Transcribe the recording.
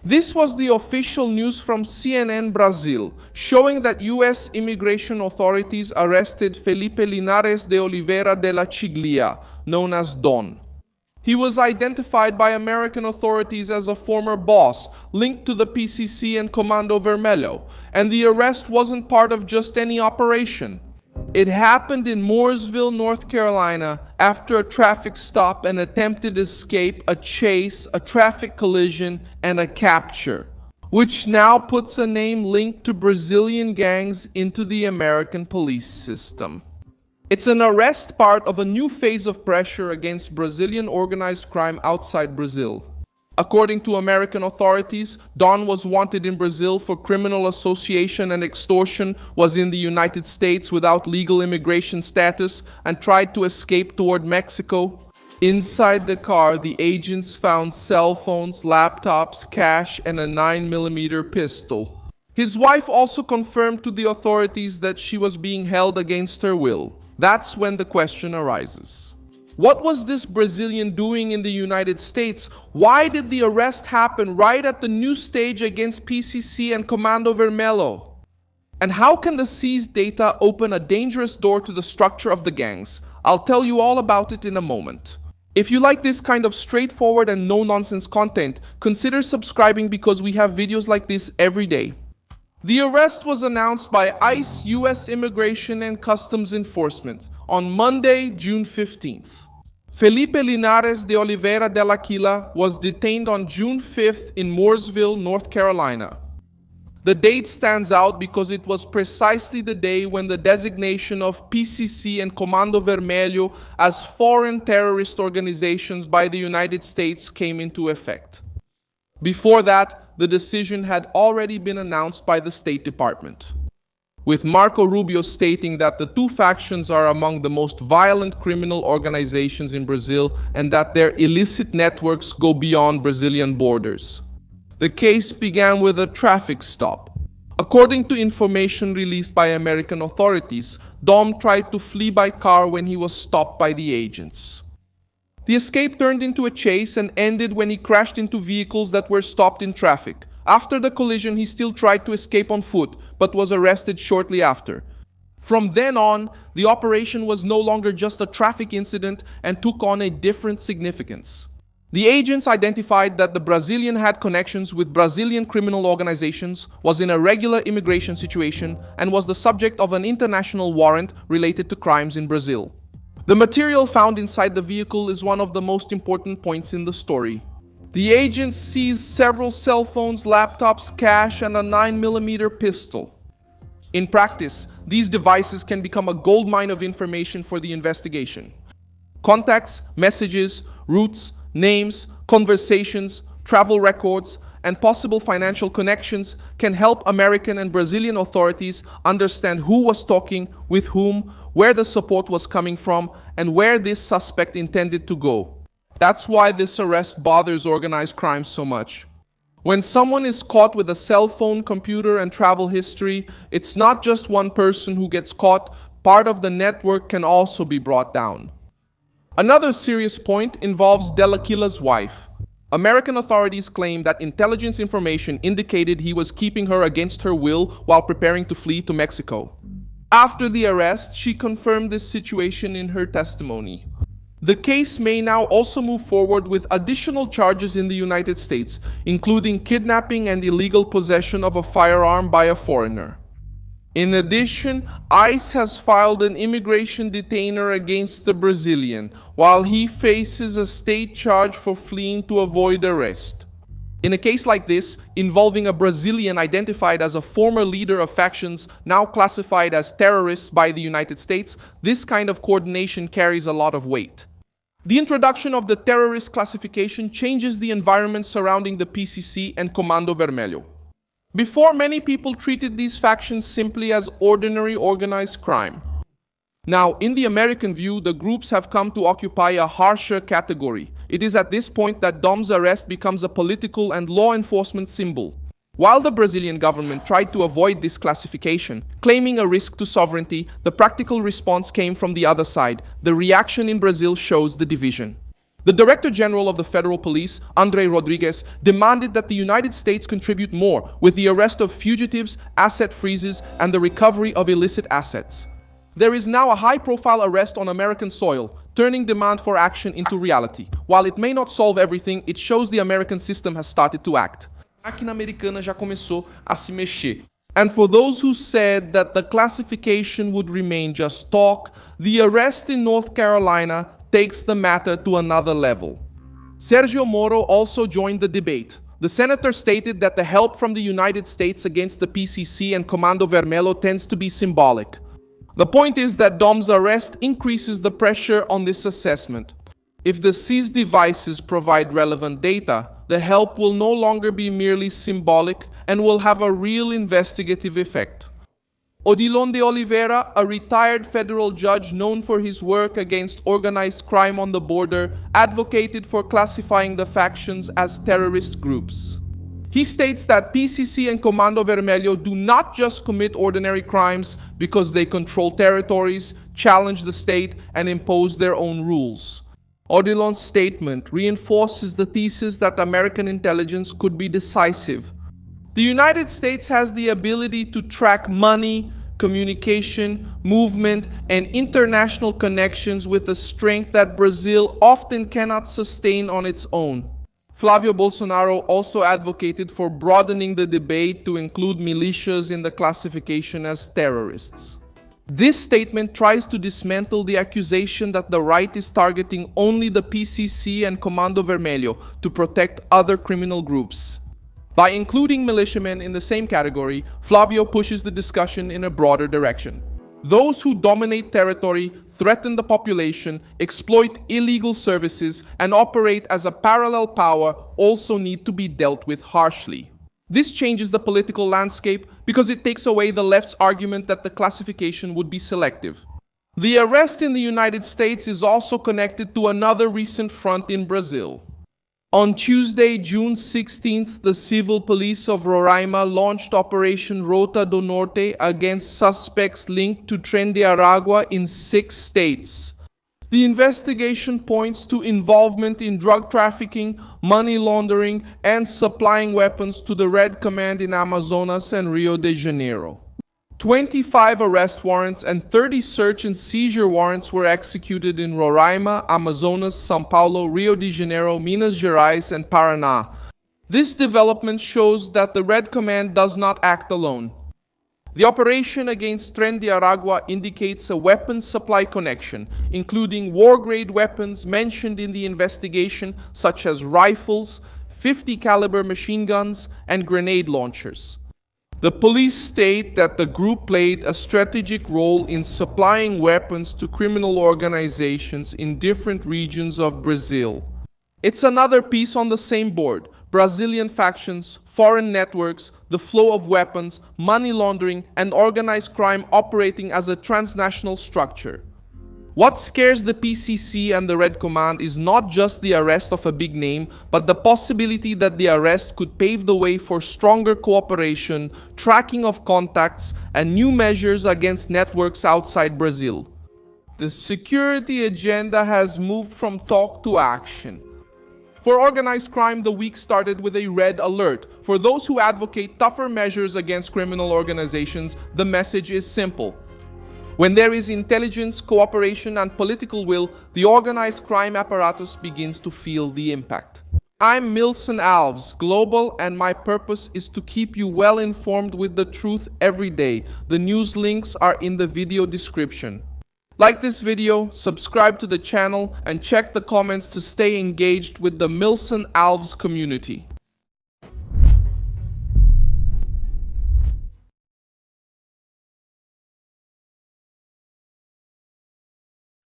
This was the official news from CNN Brazil, showing that U.S. immigration authorities arrested Felipe Linares de Oliveira de la Chiglia, known as Don. He was identified by American authorities as a former boss linked to the PCC and Comando Vermelho, and the arrest wasn't part of just any operation. It happened in Mooresville, North Carolina, after a traffic stop, an attempted escape, a chase, a traffic collision, and a capture, which now puts a name linked to Brazilian gangs into the American police system. It's an arrest part of a new phase of pressure against Brazilian organized crime outside Brazil. According to American authorities, Don was wanted in Brazil for criminal association and extortion, was in the United States without legal immigration status, and tried to escape toward Mexico. Inside the car, the agents found cell phones, laptops, cash, and a 9mm pistol. His wife also confirmed to the authorities that she was being held against her will. That's when the question arises. What was this Brazilian doing in the United States? Why did the arrest happen right at the new stage against PCC and Comando Vermelho? And how can the seized data open a dangerous door to the structure of the gangs? I'll tell you all about it in a moment. If you like this kind of straightforward and no-nonsense content, consider subscribing because we have videos like this every day. The arrest was announced by ICE, U.S. Immigration and Customs Enforcement on Monday, June 15th. Felipe Linares de Oliveira de la Chiglia was detained on June 5th in Mooresville, North Carolina. The date stands out because it was precisely the day when the designation of PCC and Comando Vermelho as foreign terrorist organizations by the United States came into effect. Before that, the decision had already been announced by the State Department, with Marco Rubio stating that the two factions are among the most violent criminal organizations in Brazil and that their illicit networks go beyond Brazilian borders. The case began with a traffic stop. According to information released by American authorities, Dom tried to flee by car when he was stopped by the agents. The escape turned into a chase and ended when he crashed into vehicles that were stopped in traffic. After the collision, he still tried to escape on foot, but was arrested shortly after. From then on, the operation was no longer just a traffic incident and took on a different significance. The agents identified that the Brazilian had connections with Brazilian criminal organizations, was in a regular immigration situation, and was the subject of an international warrant related to crimes in Brazil. The material found inside the vehicle is one of the most important points in the story. The agents seized several cell phones, laptops, cash, and a 9mm pistol. In practice, these devices can become a goldmine of information for the investigation. Contacts, messages, routes, names, conversations, travel records, and possible financial connections can help American and Brazilian authorities understand who was talking, with whom, where the support was coming from, and where this suspect intended to go. That's why this arrest bothers organized crime so much. When someone is caught with a cell phone, computer, and travel history, it's not just one person who gets caught, part of the network can also be brought down. Another serious point involves de la Chiglia's wife. American authorities claim that intelligence information indicated he was keeping her against her will while preparing to flee to Mexico. After the arrest, she confirmed this situation in her testimony. The case may now also move forward with additional charges in the United States, including kidnapping and illegal possession of a firearm by a foreigner. In addition, ICE has filed an immigration detainer against the Brazilian, while he faces a state charge for fleeing to avoid arrest. In a case like this, involving a Brazilian identified as a former leader of factions now classified as terrorists by the United States, this kind of coordination carries a lot of weight. The introduction of the terrorist classification changes the environment surrounding the PCC and Comando Vermelho. Before, many people treated these factions simply as ordinary organized crime. Now, in the American view, the groups have come to occupy a harsher category. It is at this point that Dom's arrest becomes a political and law enforcement symbol. While the Brazilian government tried to avoid this classification, claiming a risk to sovereignty, the practical response came from the other side. The reaction in Brazil shows the division. The Director General of the Federal Police, Andre Rodriguez, demanded that the United States contribute more with the arrest of fugitives, asset freezes, and the recovery of illicit assets. There is now a high-profile arrest on American soil, turning demand for action into reality. While it may not solve everything, it shows the American system has started to act. A máquina americana já começou a se mexer. And for those who said that the classification would remain just talk, the arrest in North Carolina takes the matter to another level. Sergio Moro also joined the debate. The senator stated that the help from the United States against the PCC and Comando Vermelho tends to be symbolic. The point is that Dom's arrest increases the pressure on this assessment. If the seized devices provide relevant data, the help will no longer be merely symbolic and will have a real investigative effect. Odilon de Oliveira, a retired federal judge known for his work against organized crime on the border, advocated for classifying the factions as terrorist groups. He states that PCC and Comando Vermelho do not just commit ordinary crimes because they control territories, challenge the state, and impose their own rules. Odilon's statement reinforces the thesis that American intelligence could be decisive. The United States has the ability to track money, communication, movement, and international connections with a strength that Brazil often cannot sustain on its own. Flávio Bolsonaro also advocated for broadening the debate to include militias in the classification as terrorists. This statement tries to dismantle the accusation that the right is targeting only the PCC and Comando Vermelho to protect other criminal groups. By including militiamen in the same category, Flávio pushes the discussion in a broader direction. Those who dominate territory, threaten the population, exploit illegal services, and operate as a parallel power also need to be dealt with harshly. This changes the political landscape because it takes away the left's argument that the classification would be selective. The arrest in the United States is also connected to another recent front in Brazil. On Tuesday, June 16th, the civil police of Roraima launched Operation Rota do Norte against suspects linked to Tren de Aragua in 6 states. The investigation points to involvement in drug trafficking, money laundering, and supplying weapons to the Red Command in Amazonas and Rio de Janeiro. 25 arrest warrants and 30 search and seizure warrants were executed in Roraima, Amazonas, São Paulo, Rio de Janeiro, Minas Gerais, and Paraná. This development shows that the Red Command does not act alone. The operation against Tren de Aragua indicates a weapons supply connection, including war-grade weapons mentioned in the investigation such as rifles, 50 caliber machine guns, and grenade launchers. The police state that the group played a strategic role in supplying weapons to criminal organizations in different regions of Brazil. It's another piece on the same board: Brazilian factions, foreign networks, the flow of weapons, money laundering, and organized crime operating as a transnational structure. What scares the PCC and the Red Command is not just the arrest of a big name, but the possibility that the arrest could pave the way for stronger cooperation, tracking of contacts, and new measures against networks outside Brazil. The security agenda has moved from talk to action. For organized crime, the week started with a red alert. For those who advocate tougher measures against criminal organizations, the message is simple. When there is intelligence, cooperation, and political will, the organized crime apparatus begins to feel the impact. I'm Milson Alves, Global, and my purpose is to keep you well informed with the truth every day. The news links are in the video description. Like this video, subscribe to the channel, and check the comments to stay engaged with the Milson Alves community.